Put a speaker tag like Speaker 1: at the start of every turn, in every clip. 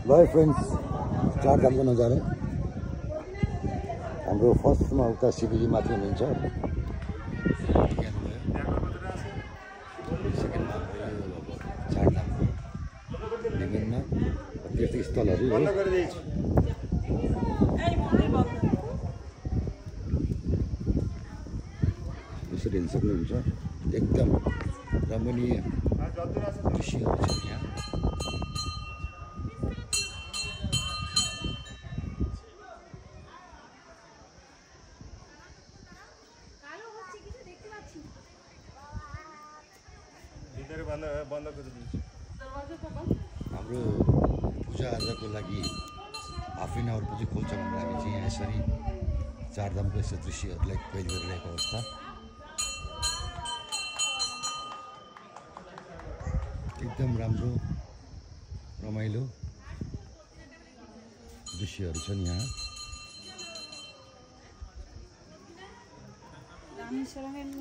Speaker 1: ल फ्रेन्ड्स, चारधामको नजारा हाम्रो फर्स्टमा उता शिवजी माथि हुनुहुन्छ, सेकेन्डमा चारधामको विभिन्न तीर्थस्थलहरू हो। यसरी हेर्न सक्नुहुन्छ, एकदम रमणीय दृश्यहरू छन् यहाँ। हाम्रो पूजाआजाको लागि हाफ एन आवर पछि खोल्छ भनेर हामी चाहिँ यहाँ यसरी चारधामको यस्तो दृश्यहरूलाई कैद गरिरहेको अवस्था। एकदम राम्रो रमाइलो दृश्यहरू छन् यहाँ।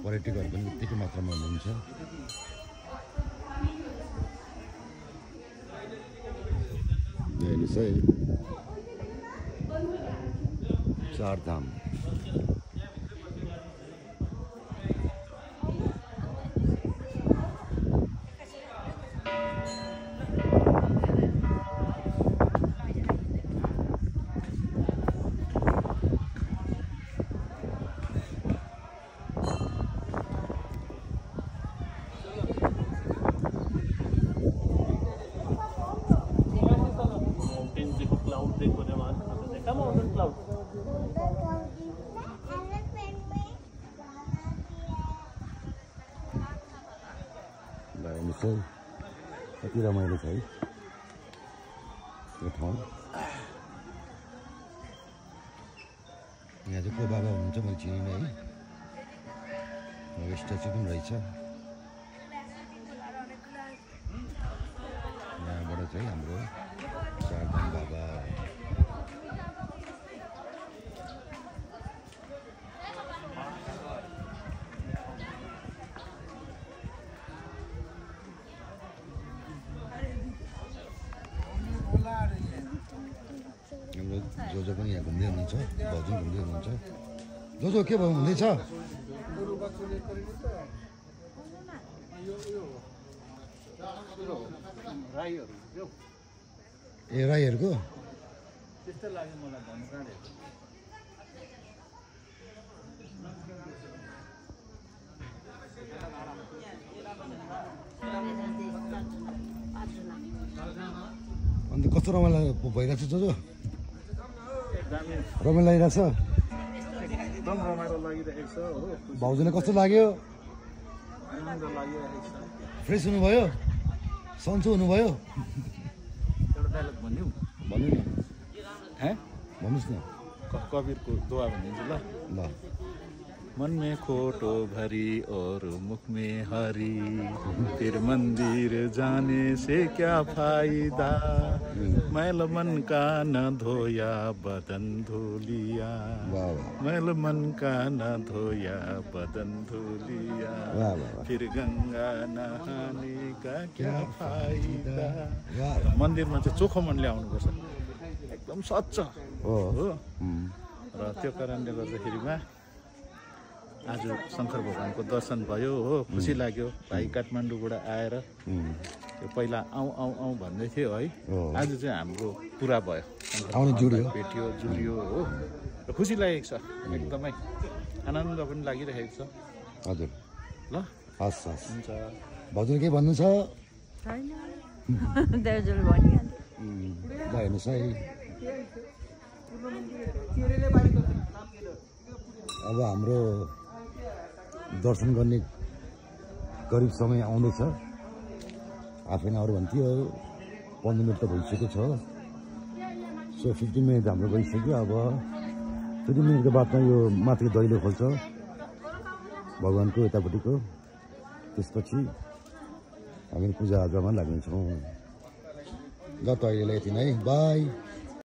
Speaker 1: पर्यटकहरू पनि उत्तिकै मात्रामा हुनुहुन्छ। हेर्नुहोस् है, चारधाम। कति रमाइलो छ है यो ठाउँ। यहाँ चाहिँ को बाबा हुनुहुन्छ मैले चिनिनँ है, स्ट्याचु पनि रहेछ। यहाँबाट चाहिँ हाम्रो चारधाम बाबा जोजो पनि यहाँ घुम्दै हुनुहुन्छ, भाउजू घुम्दै हुनुहुन्छ। जोजो के भयो, हुँदैछ? ए राईहरूको त्यस्तो लाग्यो मलाई भन्नु काँडे। अन्त कस्तो रमाइलो भइरहेको छ जोजो? रमाइलो लागिरहेको छ? एकदम रमाइलो लागिरहेको छ हो। भाउजूलाई कस्तो लाग्यो? आनन्द लागिरहेको छ। फ्रेस हुनुभयो? सन्चो हुनुभयो? एउटा डायलग भन्नु भन्नु न। भन्नुहोस् न। कबीरको दुआ भनिदिन्छु ल। ल। मन में खोटो भरी और मुख में हरी, फिर मंदिर जाने से क्या फायदा, मैल मन का न धोया बदन धोलिया, मैल मन का न धोया बदन धोलिया, फिर गंगा नहाने का क्या फायदा। मन्दिरमा चाहिँ चोखो मनले आउनुपर्छ, एकदम सच्च हो। र त्यो कारणले गर्दाखेरिमा आज शङ्कर भगवानको दर्शन भयो हो, खुसी लाग्यो। भाइ काठमाडौँबाट आएर त्यो पहिला आउँ आउँ आउँ भन्दै थियो है, आज चाहिँ हाम्रो पुरा भयो, भेटियो जुडियो हो, र खुसी लागेको छ। एकदमै आनन्द पनि लागिरहेको छ। हजुर ल, हस् हस्, हुन्छ। भाउजूले के भन्नु छ? हेर्नुहोस् है, अब हाम्रो दर्शन गर्ने करिब समय आउँदैछ। हाफ एन आवर भन्थ्यो, 15 मिनट त भइसकेको छ। सो 15 मिनट हाम्रो गइसक्यो। अब 15 मिनटको बादमा यो माथि दैलो खोल्छ भगवानको यतापट्टिको। त्यसपछि हामी पूजाआजामा लाग्नेछौँ। ल त अहिलेलाई यति नै, बाई।